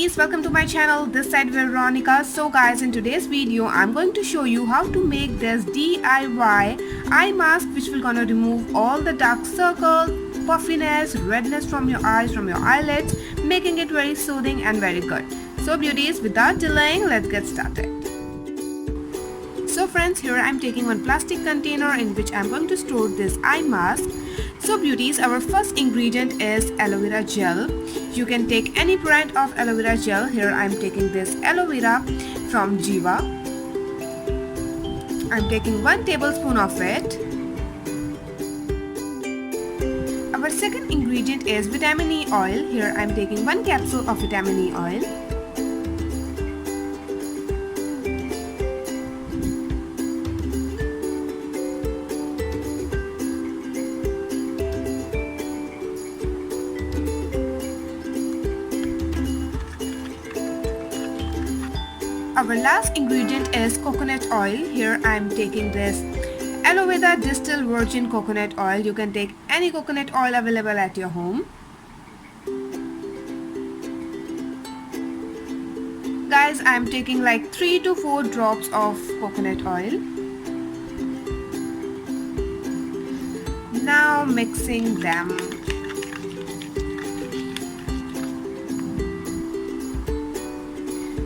beauties, welcome to my channel. This side Veronica. So guys, in today's video I'm going to show you how to make this DIY eye mask which will gonna remove all the dark circles, puffiness, redness from your eyes, from your eyelids, making it very soothing and very good. So beauties, without delaying, let's get started. So friends, here I am taking one plastic container in which I am going to store this eye mask. So beauties, our first ingredient is aloe vera gel. You can take any brand of aloe vera gel. Here I am taking this aloe vera from Jiva. I am taking 1 tablespoon of it. Our second ingredient is vitamin E oil. Here I am taking 1 capsule of vitamin E oil. Our last ingredient is coconut oil. Here I am taking this aloe vera distilled virgin coconut oil. You can take any coconut oil available at your home. Guys, I am taking like 3 to 4 drops of coconut oil. Now mixing them.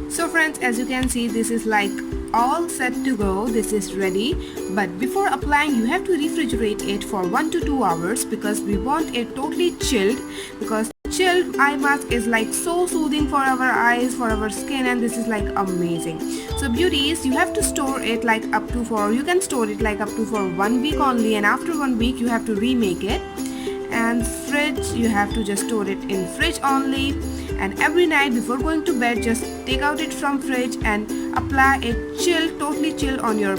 So friends, as you can see, this is like all set to go. This is ready, but before applying you have to refrigerate it for 1 to 2 hours because we want it totally chilled, because chilled eye mask is like so soothing for our eyes, for our skin, and this is like amazing. So beauties, you have to store it like up to you can store it like up to for 1 week only, and after 1 week you have to remake it. And fridge, you have to just store it in fridge only, and every night before going to bed just take out it from fridge and apply it chilled, totally chilled on your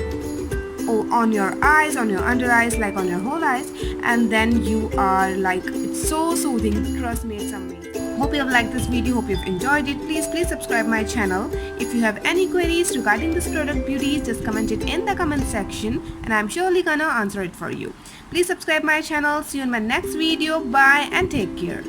eyes, on your under eyes, like on your whole eyes, and then you are like, it's so soothing. Trust me, it's amazing. Hope you have liked this video, hope you've enjoyed it. Please subscribe my channel. If you have any queries regarding this product beauties, just comment it in the comment section and I'm surely gonna answer it for you. Please subscribe my channel. See you in my next video. Bye and take care.